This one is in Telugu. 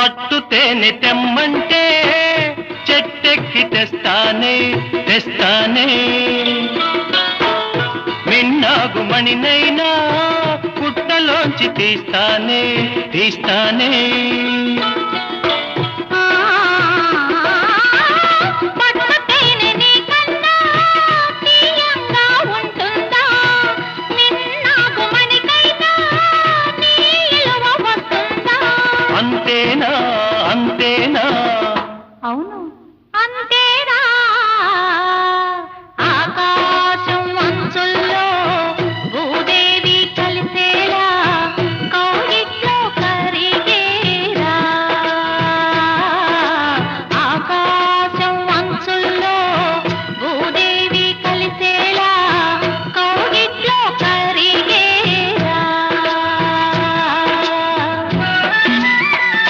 పట్టు తేనె తెమ్మంటే చెట్టెక్కి తెస్తానే తెస్తానే మిన్నాగు మణినైనా పుట్టలోంచి తీస్తానే తీస్తానే అవును.